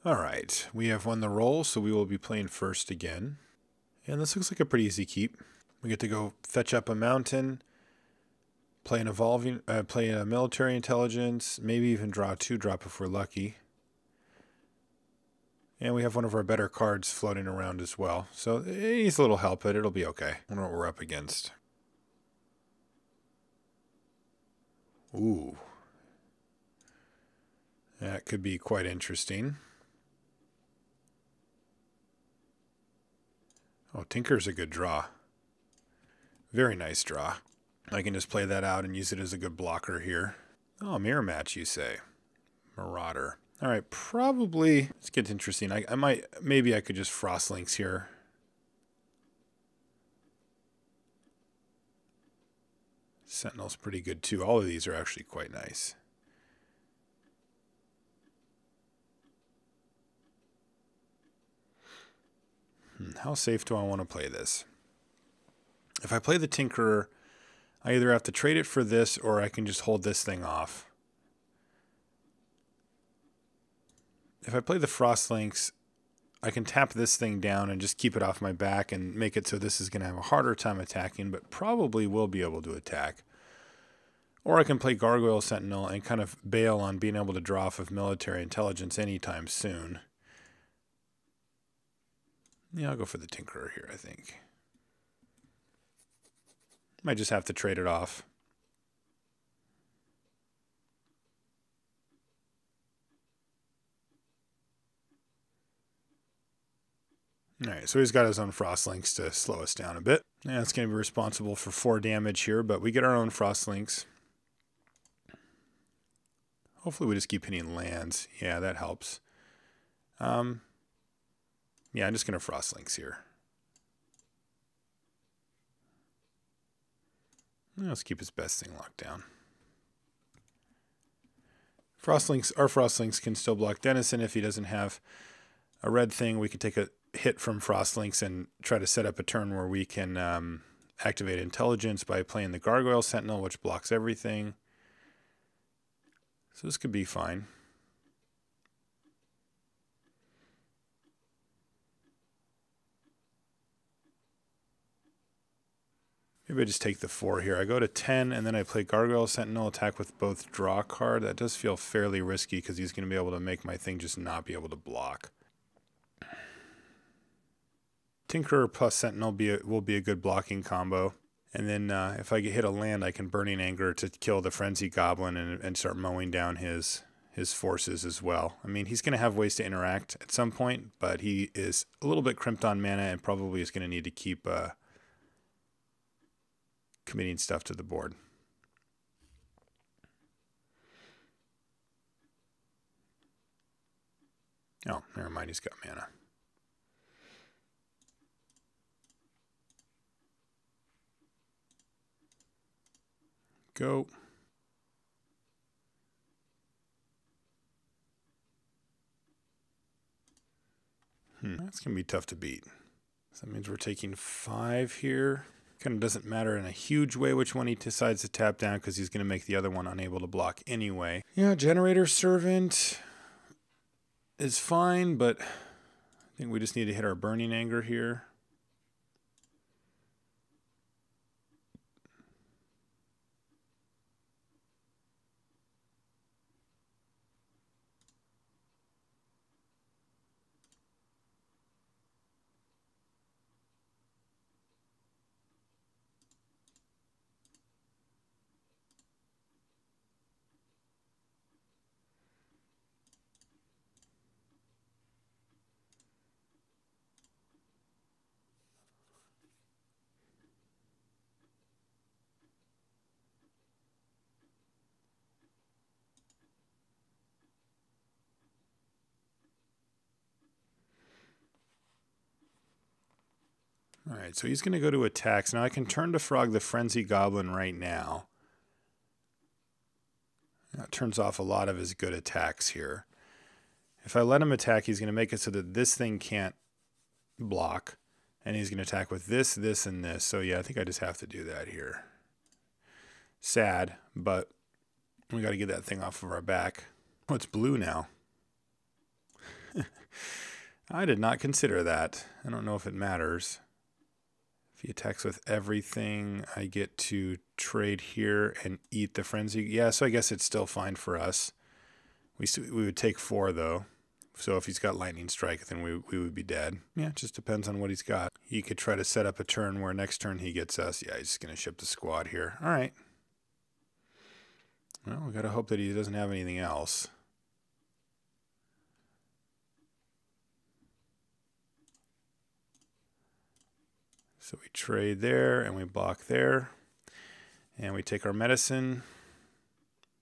Alright, we have won the roll, so we will be playing first again. And this looks like a pretty easy keep. We get to go fetch up a mountain, play a military intelligence, maybe even draw a 2-drop if we're lucky. And we have one of our better cards floating around as well. So it needs a little help, but it'll be okay. I wonder what we're up against. Ooh. That could be quite interesting. Oh, Tinker's a good draw. Very nice draw. I can just play that out and use it as a good blocker here. Oh, mirror match, you say. Marauder. All right, probably. This gets interesting. Maybe I could just Frost Lynx here. Sentinel's pretty good too. All of these are actually quite nice. How safe do I want to play this? If I play the Tinkerer, I either have to trade it for this or I can just hold this thing off. If I play the Frost Lynx, I can tap this thing down and just keep it off my back and make it so this is going to have a harder time attacking, but probably will be able to attack. Or I can play Gargoyle Sentinel and kind of bail on being able to draw off of military intelligence anytime soon. Yeah, I'll go for the Tinkerer here, I think. Might just have to trade it off. Alright, so he's got his own Frost Lynx to slow us down a bit. Yeah, it's going to be responsible for 4 damage here, but we get our own Frost Lynx. Hopefully we just keep hitting lands. Yeah, that helps. Yeah, I'm just going to Frost Lynx here. Let's keep his best thing locked down. Our Frost Lynx can still block Denizen if he doesn't have a red thing. We can take a hit from Frost Lynx and try to set up a turn where we can activate intelligence by playing the Gargoyle Sentinel, which blocks everything. So this could be fine. Maybe I just take the 4 here. I go to 10, and then I play Gargoyle Sentinel, attack with both draw card. That does feel fairly risky because he's going to be able to make my thing just not be able to block. Tinkerer plus Sentinel will be a good blocking combo. And then if I get hit a land, I can Burning Anger to kill the Frenzy Goblin and start mowing down his forces as well. I mean, he's going to have ways to interact at some point, but he is a little bit crimped on mana and probably is going to need to keep committing stuff to the board. Oh, never mind, he's got mana. Go. That's going to be tough to beat. So that means we're taking 5 here. Kind of doesn't matter in a huge way which one he decides to tap down because he's going to make the other one unable to block anyway. Yeah, Generator Servant is fine, but I think we just need to hit our Burning Anger here. All right, so he's going to go to attacks. Now I can turn to Frog the Frenzy Goblin right now. That turns off a lot of his good attacks here. If I let him attack, he's going to make it so that this thing can't block. And he's going to attack with this, this, and this. So yeah, I think I just have to do that here. Sad, but we got to get that thing off of our back. Oh, it's blue now. I did not consider that. I don't know if it matters. If he attacks with everything, I get to trade here and eat the frenzy. Yeah, so I guess it's still fine for us. We would take 4, though. So if he's got lightning strike, then we would be dead. Yeah, it just depends on what he's got. He could try to set up a turn where next turn he gets us. Yeah, he's just going to ship the squad here. All right. Well, we got to hope that he doesn't have anything else. So we trade there, and we block there. And we take our medicine.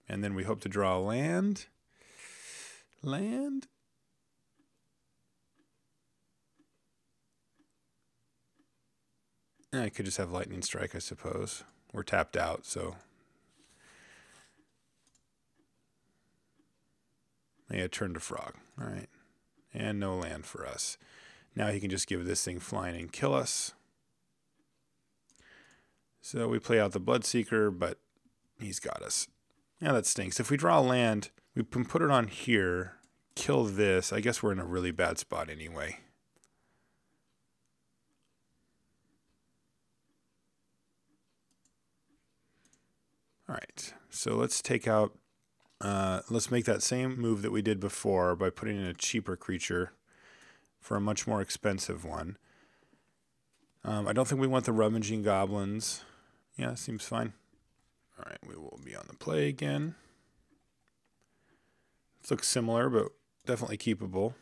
And then we hope to draw a land. Land? I could just have lightning strike, I suppose. We're tapped out, so. Yeah, turn to frog. All right. And no land for us. Now he can just give this thing flying and kill us. So we play out the Bloodseeker, but he's got us. Yeah, that stinks. If we draw land, we can put it on here, kill this. I guess we're in a really bad spot anyway. All right, so let's take out, let's make that same move that we did before by putting in a cheaper creature for a much more expensive one. I don't think we want the rummaging goblins. Yeah, seems fine. All right, we will be on the play again. This looks similar, but definitely keepable.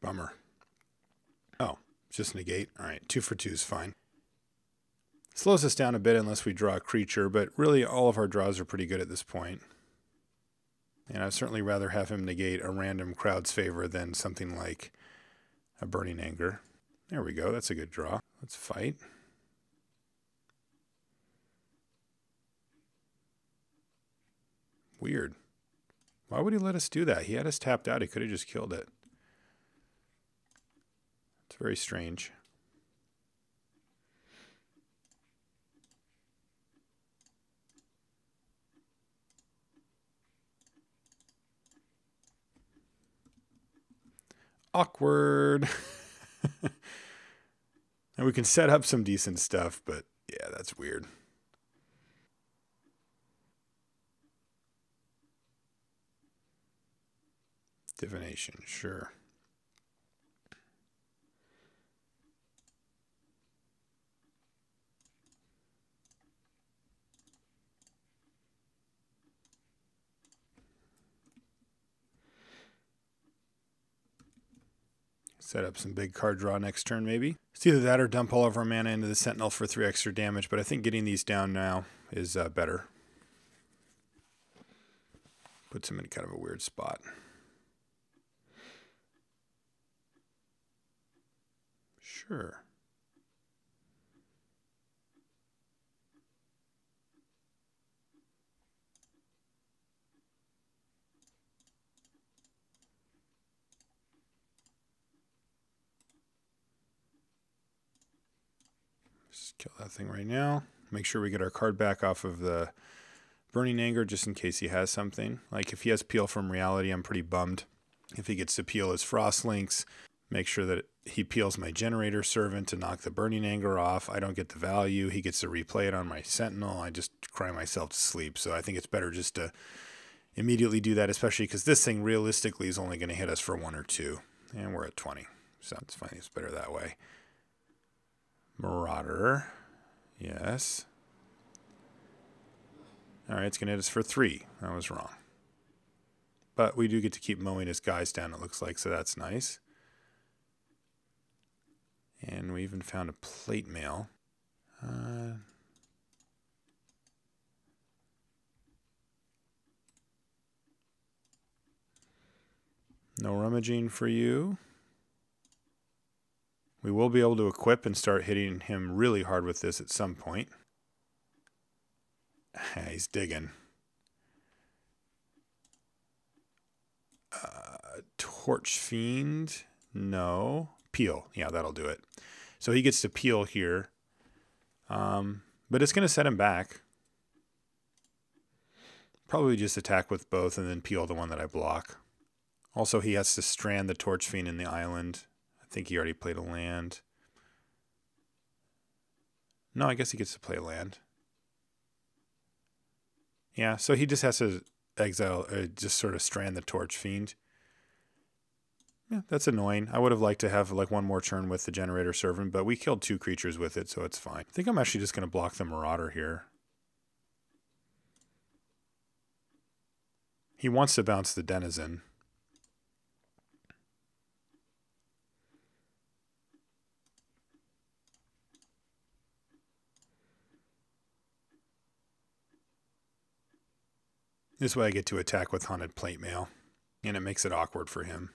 Bummer. Oh, just negate. All right, 2 for 2 is fine. Slows us down a bit unless we draw a creature, but really all of our draws are pretty good at this point. And I'd certainly rather have him negate a random crowd's favor than something like a Burning Anger. There we go. That's a good draw. Let's fight. Weird. Why would he let us do that? He had us tapped out. He could have just killed it. It's very strange. Awkward. And we can set up some decent stuff, but yeah, that's weird. Divination, sure. Set up some big card draw next turn, maybe. It's either that or dump all of our mana into the Sentinel for 3 extra damage, but I think getting these down now is better. Puts him in kind of a weird spot. Sure. Just kill that thing right now. Make sure we get our card back off of the Burning Anger just in case he has something. Like if he has Peel from Reality, I'm pretty bummed. If he gets to peel his Frost Lynx, make sure that he peels my Generator Servant to knock the Burning Anger off. I don't get the value. He gets to replay it on my Sentinel. I just cry myself to sleep. So I think it's better just to immediately do that, especially because this thing realistically is only going to hit us for 1 or 2. And we're at 20. So it's fine. It's better that way. Marauder. Yes. All right, it's going to hit us for 3. I was wrong. But we do get to keep mowing his guys down, it looks like, so that's nice. And we even found a plate mail. No rummaging for you. We will be able to equip and start hitting him really hard with this at some point. He's digging. Torch Fiend. No. Peel. Yeah, that'll do it. So he gets to peel here. But it's going to set him back. Probably just attack with both and then peel the one that I block. Also, he has to strand the Torch Fiend in the island. I think he already played a land. No, I guess he gets to play a land. Yeah, so he just has to exile, just sort of strand the Torch Fiend. Yeah, that's annoying. I would have liked to have like one more turn with the Generator Servant, but we killed 2 creatures with it, so it's fine. I think I'm actually just going to block the Marauder here. He wants to bounce the Denizen. This way I get to attack with Haunted Plate Mail, and it makes it awkward for him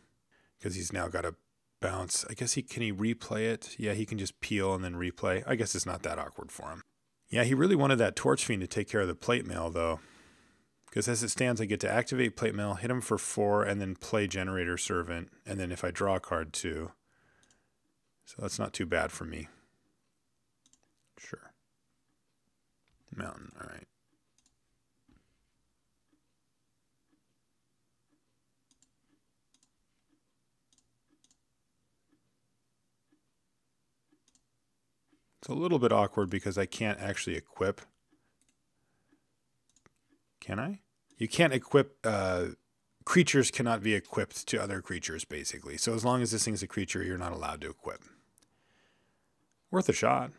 because he's now got to bounce. I guess can he replay it? Yeah, he can just peel and then replay. I guess it's not that awkward for him. Yeah, he really wanted that Torch Fiend to take care of the Plate Mail, though, because as it stands, I get to activate Plate Mail, hit him for 4, and then play Generator Servant, and then if I draw a card too. So that's not too bad for me. Sure. Mountain, all right. It's a little bit awkward because I can't actually equip. Can I? You can't equip, creatures cannot be equipped to other creatures, basically. So as long as this thing's a creature, you're not allowed to equip. Worth a shot.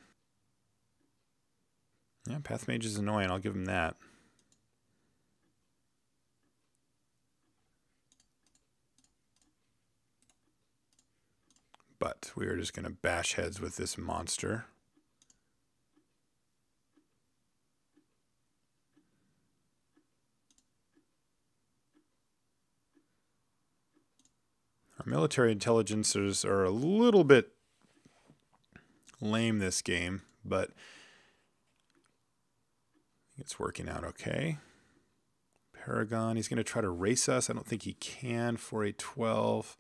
Yeah, Pathmage is annoying, I'll give him that. But we are just going to bash heads with this monster. Our military intelligences are a little bit lame this game, but it's working out okay. Paragon, he's going to try to race us. I don't think he can for a 12.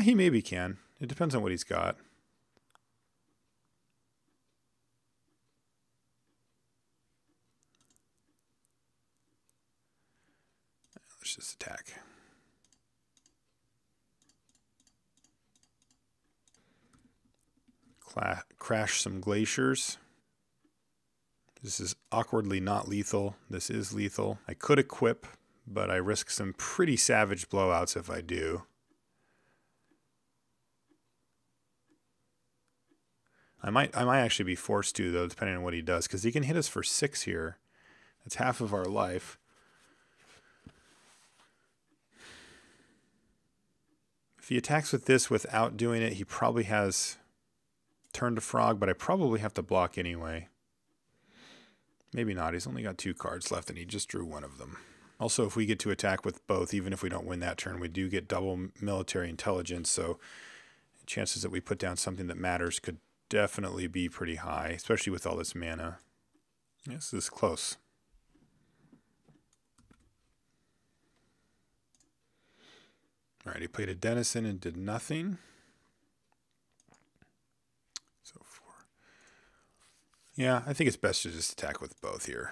He maybe can. It depends on what he's got. Let's just attack. Crash some glaciers. This is awkwardly not lethal. This is lethal. I could equip, but I risk some pretty savage blowouts if I do. I might actually be forced to, though, depending on what he does, because he can hit us for 6 here. That's half of our life. If he attacks with this without doing it, he probably has Turn to Frog, but I probably have to block anyway. Maybe not. He's only got 2 cards left, and he just drew 1 of them. Also, if we get to attack with both, even if we don't win that turn, we do get double military intelligence, so chances that we put down something that matters could definitely be pretty high, especially with all this mana. This is close. All right, he played a Denizen and did nothing. So 4. Yeah, I think it's best to just attack with both here.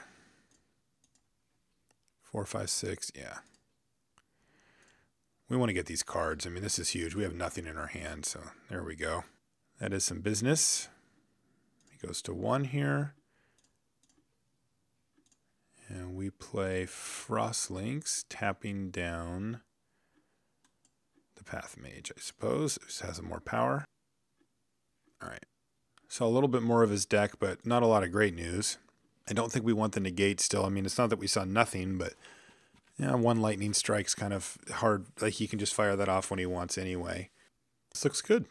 4, 5, 6, yeah. We want to get these cards. I mean, this is huge. We have nothing in our hand, so there we go. That is some business. He goes to 1 here. And we play Frost Lynx, tapping down the Pathmage, I suppose. This has more power. All right. So a little bit more of his deck, but not a lot of great news. I don't think we want the negate still. I mean, it's not that we saw nothing, but yeah, one lightning strike's kind of hard. Like, he can just fire that off when he wants anyway. This looks good.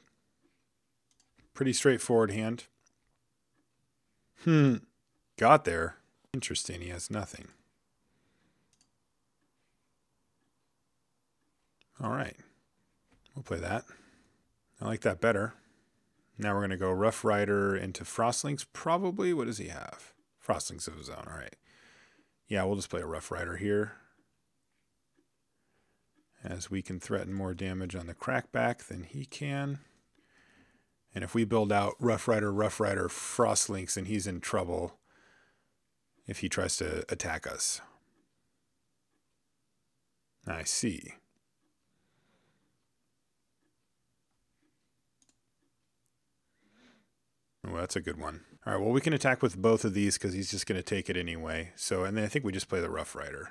Pretty straightforward hand. Got there. Interesting, he has nothing. All right. We'll play that. I like that better. Now we're going to go Roughrider into Frost Lynx, probably. What does he have? Frost Lynx of his own, all right. Yeah, we'll just play a Roughrider here, as we can threaten more damage on the crackback than he can. And if we build out Roughrider, Frost Lynx, then he's in trouble if he tries to attack us. I see. Oh, that's a good one. All right, well, we can attack with both of these because he's just going to take it anyway. So, and then I think we just play the Roughrider.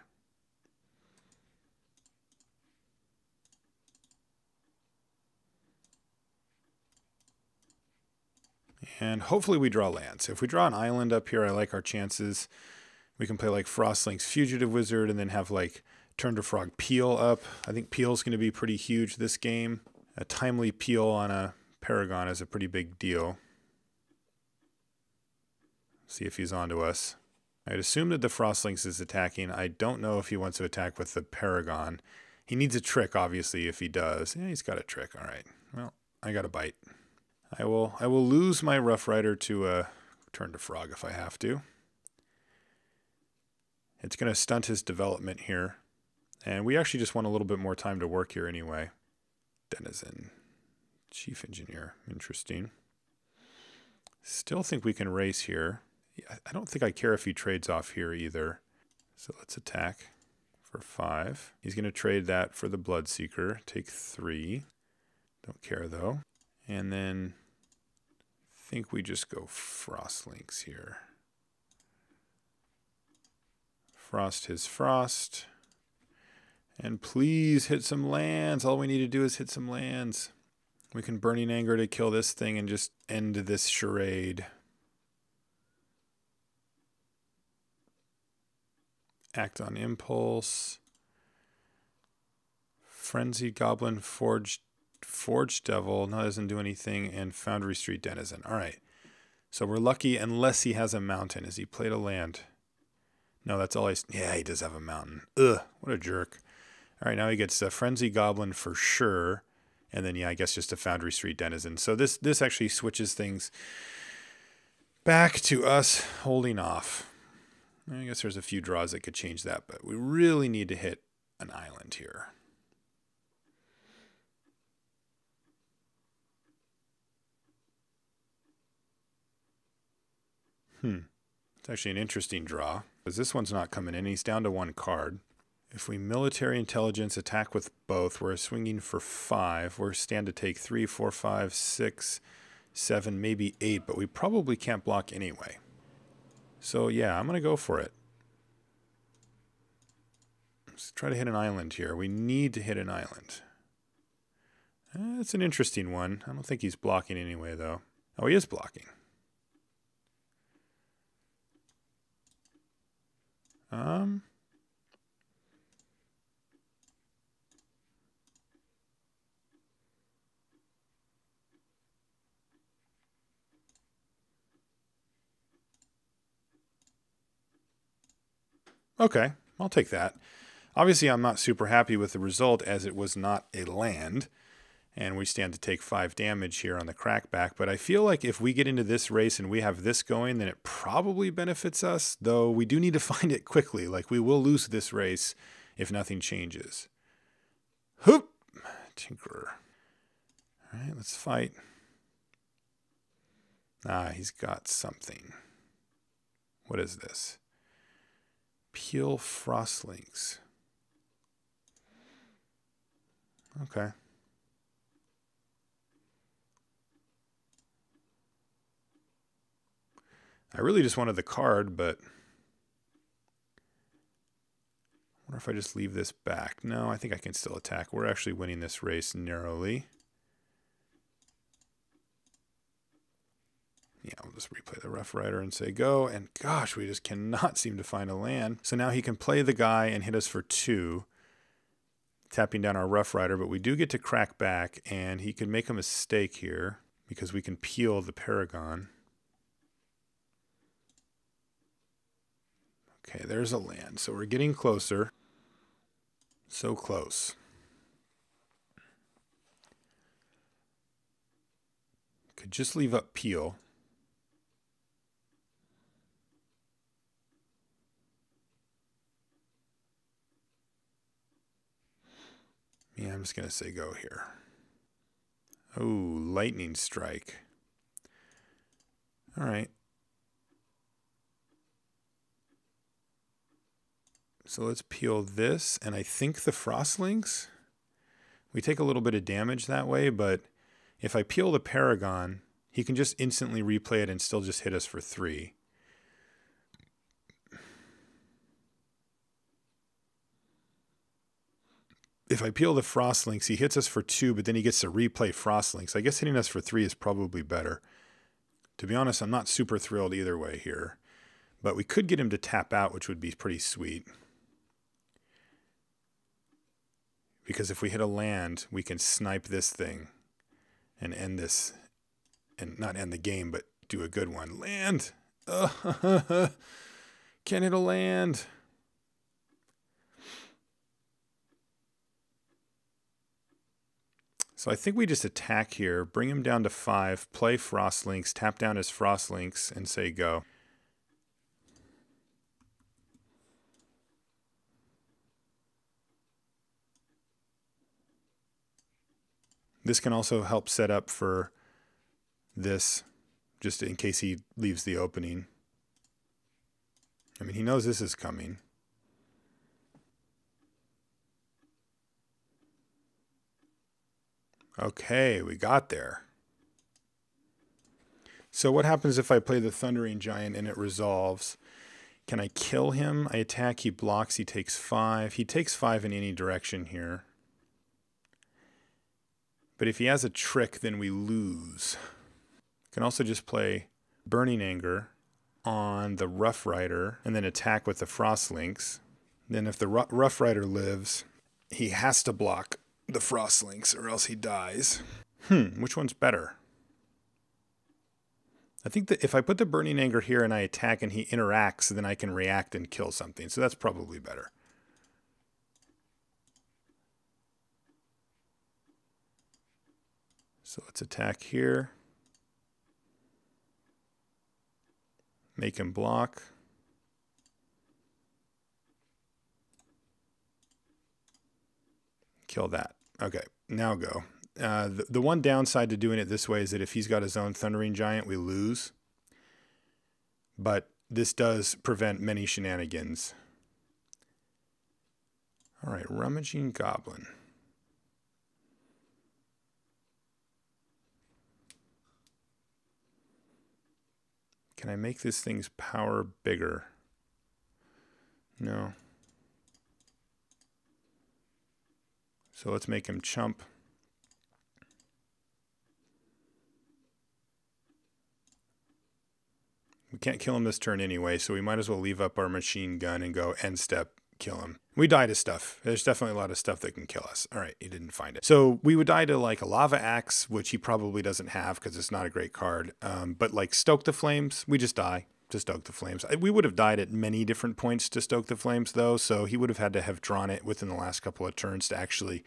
And hopefully we draw lands. If we draw an island up here, I like our chances. We can play like Frost Lynx, Fugitive Wizard, and then have like Turn to Frog Peel up. I think Peel's going to be pretty huge this game. A timely Peel on a Paragon is a pretty big deal. See if he's onto us. I'd assume that the Frost Lynx is attacking. I don't know if he wants to attack with the Paragon. He needs a trick, obviously, if he does. Yeah, he's got a trick. All right. Well, I got a bite. I will lose my Roughrider to Turn to Frog if I have to. It's going to stunt his development here. And we actually just want a little bit more time to work here anyway. Denizen. Chief Engineer. Interesting. Still think we can race here. I don't think I care if he trades off here either. So let's attack for 5. He's going to trade that for the Bloodseeker. Take 3. Don't care though. And then I think we just go Frost Lynx here. Frost his Frost. And please hit some lands. All we need to do is hit some lands. We can Burning Anger to kill this thing and just end this charade. Act on Impulse. Frenzied Goblin, Forged Devil. No, doesn't do anything. And Foundry Street Denizen. All right. So we're lucky unless he has a mountain. Has he played a land? No, that's all yeah, he does have a mountain. Ugh, what a jerk. All right, now he gets a Frenzy Goblin for sure. And then, yeah, I guess just a Foundry Street Denizen. So this actually switches things back to us holding off. I guess there's a few draws that could change that, but we really need to hit an island here. It's actually an interesting draw, because this one's not coming in. He's down to 1 card. If we Military Intelligence attack with both, we're swinging for 5. We're stand to take 3, 4, 5, 6, 7, maybe 8, but we probably can't block anyway. So yeah, I'm going to go for it. Let's try to hit an island here. We need to hit an island. It's an interesting one. I don't think he's blocking anyway, though. Oh, he is blocking. Okay, I'll take that. Obviously, I'm not super happy with the result as it was not a land. And we stand to take 5 damage here on the crackback. But I feel like if we get into this race and we have this going, then it probably benefits us. Though we do need to find it quickly. Like, we will lose this race if nothing changes. Hoop! Tinkerer. All right, let's fight. Ah, he's got something. What is this? Peel Frost Lynx. Okay. I really just wanted the card, but I wonder if I just leave this back. No, I think I can still attack. We're actually winning this race narrowly. Yeah, we'll just replay the Roughrider and say go. And gosh, we just cannot seem to find a land. So now he can play the guy and hit us for 2, tapping down our Roughrider. But we do get to crack back, and he can make a mistake here because we can peel the Paragon. Okay, there's a land. So we're getting closer. So close. Could just leave up peel. Yeah, I'm just going to say go here. Oh, lightning strike. All right. So let's peel this, and I think the Frost Lynx. We take a little bit of damage that way, but if I peel the Paragon, he can just instantly replay it and still just hit us for 3. If I peel the Frost Lynx, he hits us for 2, but then he gets to replay Frost Lynx. I guess hitting us for 3 is probably better. To be honest, I'm not super thrilled either way here. But we could get him to tap out, which would be pretty sweet. Because if we hit a land, we can snipe this thing and end this. And not end the game, but do a good one. Land! Can't hit a land! So I think we just attack here, bring him down to 5, play Frost Lynx, tap down his Frost Lynx, and say go. This can also help set up for this, just in case he leaves the opening. I mean, he knows this is coming. Okay, we got there. So what happens if I play the Thundering Giant and it resolves? Can I kill him? I attack, he blocks, he takes 5. He takes 5 in any direction here. But if he has a trick, then we lose. Can also just play Burning Anger on the Roughrider and then attack with the Frost Lynx. Then if the Roughrider lives, he has to block the Frost Lynx or else he dies. Which one's better? I think that if I put the Burning Anger here and I attack and he interacts, then I can react and kill something. So that's probably better. So let's attack here. Make him block. Kill that. Okay, now go. The one downside to doing it this way is that if he's got his own Thundering Giant, we lose. But this does prevent many shenanigans. All right, Rummaging Goblin. Can I make this thing's power bigger? No. So let's make him chump. We can't kill him this turn anyway, so we might as well leave up our machine gun and go end step, kill him. We die to stuff. There's definitely a lot of stuff that can kill us. All right, he didn't find it. So we would die to like a Lava Axe, which he probably doesn't have because it's not a great card. But like Stoke the Flames, we just die to Stoke the Flames. We would have died at many different points to Stoke the Flames though, so he would have had to have drawn it within the last couple of turns to actually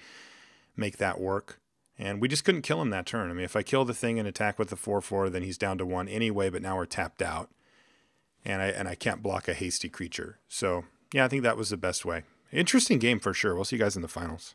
make that work. And we just couldn't kill him that turn. I mean, if I kill the thing and attack with the 4/4, then he's down to 1 anyway, but now we're tapped out. And I can't block a hasty creature. So, yeah, I think that was the best way. Interesting game for sure. We'll see you guys in the finals.